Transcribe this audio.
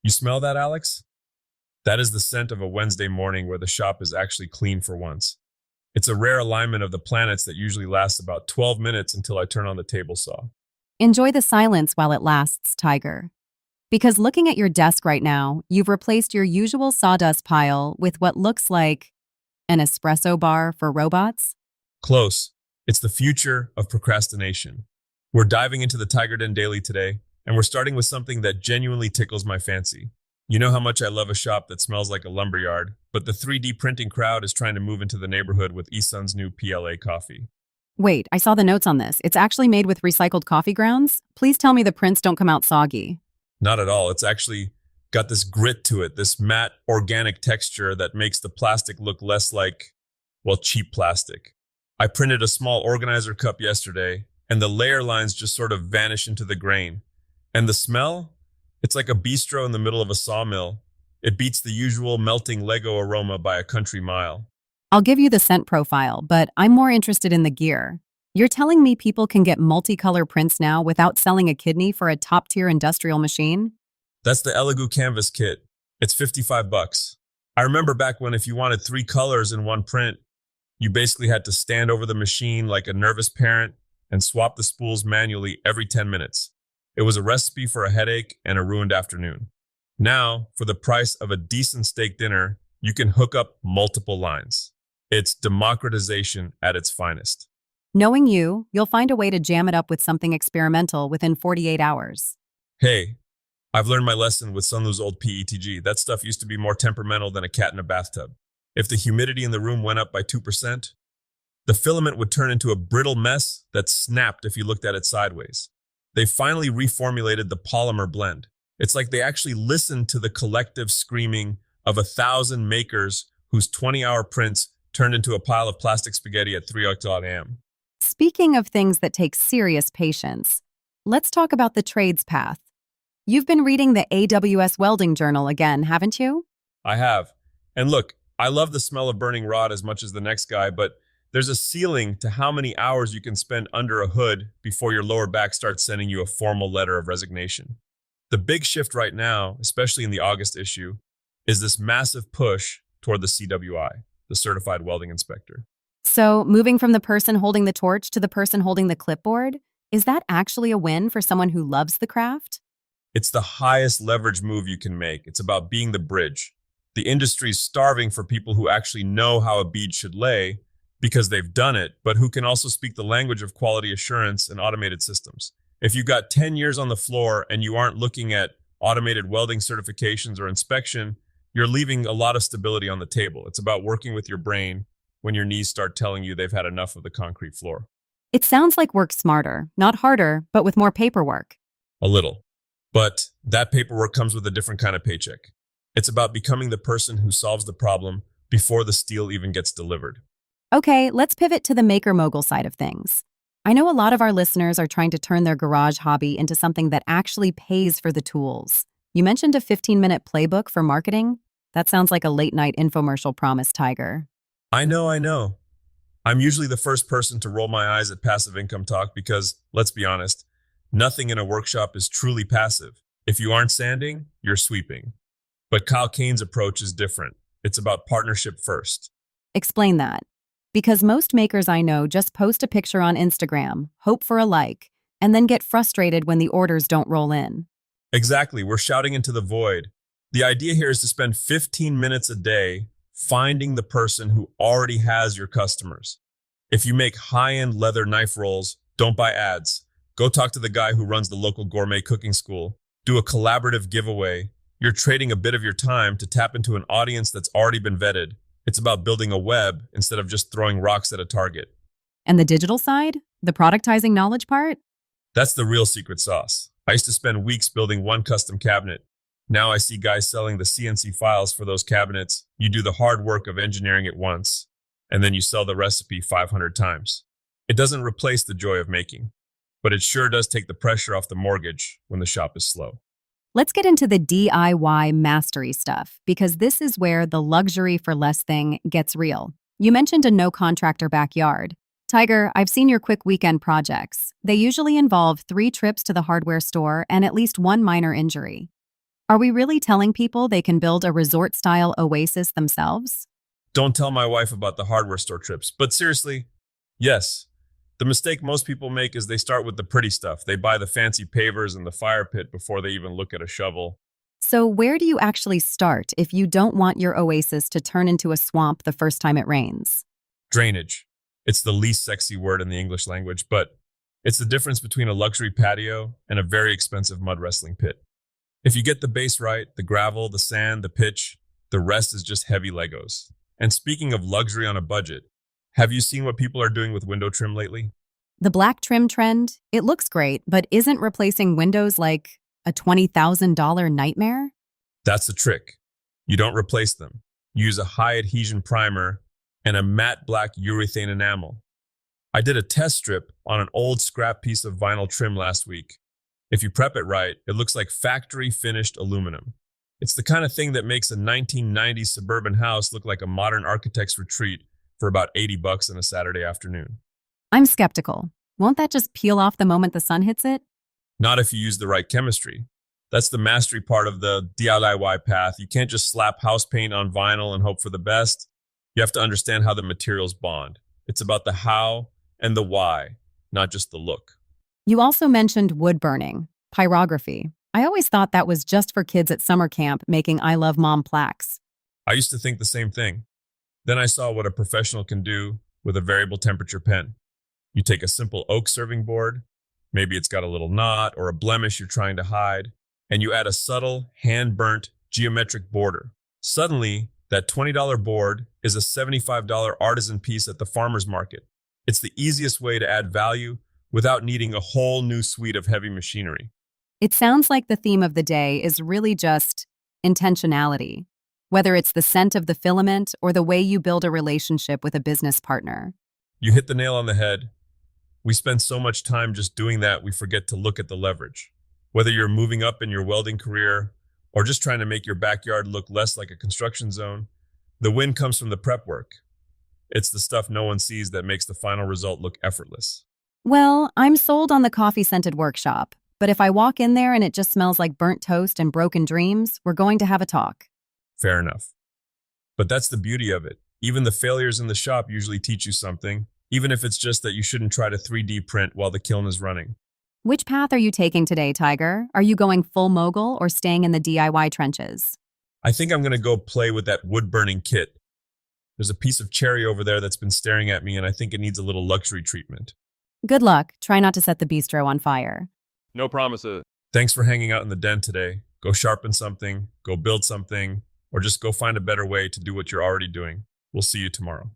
You smell that, Alex? That is the scent of a Wednesday morning where the shop is actually clean for once. It's a rare alignment of the planets that usually lasts about 12 minutes until I turn on the table saw. Enjoy the silence while it lasts, Tiger. Because looking at your desk right now, you've replaced your usual sawdust pile with what looks like an espresso bar for robots. Close. It's the future of procrastination. We're diving into the TigerDen Daily today, and we're starting with something that genuinely tickles my fancy. You know how much I love a shop that smells like a lumberyard, but the 3D printing crowd is trying to move into the neighborhood with Isun's new PLA coffee. Wait, I saw the notes on this. It's actually made with recycled coffee grounds? Please tell me the prints don't come out soggy. Not at all. It's actually got this grit to it, this matte organic texture that makes the plastic look less like, well, cheap plastic. I printed a small organizer cup yesterday, and the layer lines just sort of vanish into the grain. And the smell? It's like a bistro in the middle of a sawmill. It beats the usual melting Lego aroma by a country mile. I'll give you the scent profile, but I'm more interested in the gear. You're telling me people can get multicolor prints now without selling a kidney for a top-tier industrial machine? That's the Elegoo Canvas kit. It's 55 bucks. I remember back when if you wanted 3 colors in one print, you basically had to stand over the machine like a nervous parent and swap the spools manually every 10 minutes. It was a recipe for a headache and a ruined afternoon. Now, for the price of a decent steak dinner, you can hook up multiple lines. It's democratization at its finest. Knowing you, you'll find a way to jam it up with something experimental within 48 hours. Hey, I've learned my lesson with Sunlu's old PETG. That stuff used to be more temperamental than a cat in a bathtub. If the humidity in the room went up by 2%, the filament would turn into a brittle mess that snapped if you looked at it sideways. They finally reformulated the polymer blend. It's like they actually listened to the collective screaming of 1,000 makers whose 20-hour prints turned into a pile of plastic spaghetti at 3 a.m. Speaking of things that take serious patience, let's talk about the trades path. You've been reading the AWS Welding Journal again, haven't you? I have. And look, I love the smell of burning rod as much as the next guy, but there's a ceiling to how many hours you can spend under a hood before your lower back starts sending you a formal letter of resignation. The big shift right now, especially in the August issue, is this massive push toward the CWI, the Certified Welding Inspector. So, moving from the person holding the torch to the person holding the clipboard, is that actually a win for someone who loves the craft? It's the highest leverage move you can make. It's about being the bridge. The industry's starving for people who actually know how a bead should lay because they've done it, but who can also speak the language of quality assurance and automated systems. If you've got 10 years on the floor and you aren't looking at automated welding certifications or inspection, you're leaving a lot of stability on the table. It's about working with your brain when your knees start telling you they've had enough of the concrete floor. It sounds like work smarter, not harder, but with more paperwork. A little. But that paperwork comes with a different kind of paycheck. It's about becoming the person who solves the problem before the steel even gets delivered. Okay, let's pivot to the maker mogul side of things. I know a lot of our listeners are trying to turn their garage hobby into something that actually pays for the tools. You mentioned a 15-minute playbook for marketing. That sounds like a late-night infomercial promise, Tiger. I know. I'm usually the first person to roll my eyes at passive income talk because, let's be honest, nothing in a workshop is truly passive. If you aren't sanding, you're sweeping. But Kyle Kane's approach is different. It's about partnership first. Explain that. Because most makers I know just post a picture on Instagram, hope for a like, and then get frustrated when the orders don't roll in. Exactly, we're shouting into the void. The idea here is to spend 15 minutes a day finding the person who already has your customers. If you make high-end leather knife rolls, don't buy ads. Go talk to the guy who runs the local gourmet cooking school. Do a collaborative giveaway. You're trading a bit of your time to tap into an audience that's already been vetted. It's about building a web instead of just throwing rocks at a target. And the digital side? The productizing knowledge part? That's the real secret sauce. I used to spend weeks building one custom cabinet. Now I see guys selling the CNC files for those cabinets. You do the hard work of engineering it once, and then you sell the recipe 500 times. It doesn't replace the joy of making, but it sure does take the pressure off the mortgage when the shop is slow. Let's get into the DIY mastery stuff, because this is where the luxury for less thing gets real. You mentioned a no-contractor backyard. Tiger, I've seen your quick weekend projects. They usually involve 3 trips to the hardware store and at least one minor injury. Are we really telling people they can build a resort-style oasis themselves? Don't tell my wife about the hardware store trips. But seriously, yes. The mistake most people make is they start with the pretty stuff. They buy the fancy pavers and the fire pit before they even look at a shovel. So where do you actually start if you don't want your oasis to turn into a swamp the first time it rains? Drainage. It's the least sexy word in the English language, but it's the difference between a luxury patio and a very expensive mud wrestling pit. If you get the base right, the gravel, the sand, the pitch, the rest is just heavy Legos. And speaking of luxury on a budget, have you seen what people are doing with window trim lately? The black trim trend, it looks great, but isn't replacing windows like a $20,000 nightmare? That's the trick. You don't replace them. You use a high adhesion primer and a matte black urethane enamel. I did a test strip on an old scrap piece of vinyl trim last week. If you prep it right, it looks like factory finished aluminum. It's the kind of thing that makes a 1990s suburban house look like a modern architect's retreat for about $80 on a Saturday afternoon. I'm skeptical. Won't that just peel off the moment the sun hits it? Not if you use the right chemistry. That's the mastery part of the DIY path. You can't just slap house paint on vinyl and hope for the best. You have to understand how the materials bond. It's about the how and the why, not just the look. You also mentioned wood burning, pyrography. I always thought that was just for kids at summer camp making I Love Mom plaques. I used to think the same thing. Then I saw what a professional can do with a variable temperature pen. You take a simple oak serving board, maybe it's got a little knot or a blemish you're trying to hide, and you add a subtle, hand-burnt geometric border. Suddenly, that $20 board is a $75 artisan piece at the farmer's market. It's the easiest way to add value without needing a whole new suite of heavy machinery. It sounds like the theme of the day is really just intentionality, whether it's the scent of the filament or the way you build a relationship with a business partner. You hit the nail on the head. We spend so much time just doing that, we forget to look at the leverage. Whether you're moving up in your welding career or just trying to make your backyard look less like a construction zone, the win comes from the prep work. It's the stuff no one sees that makes the final result look effortless. Well, I'm sold on the coffee-scented workshop, but if I walk in there and it just smells like burnt toast and broken dreams, we're going to have a talk. Fair enough. But that's the beauty of it. Even the failures in the shop usually teach you something, even if it's just that you shouldn't try to 3D print while the kiln is running. Which path are you taking today, Tiger? Are you going full mogul or staying in the DIY trenches? I think I'm going to go play with that wood-burning kit. There's a piece of cherry over there that's been staring at me, and I think it needs a little luxury treatment. Good luck. Try not to set the bistro on fire. No promises. Thanks for hanging out in the den today. Go sharpen something, go build something, or just go find a better way to do what you're already doing. We'll see you tomorrow.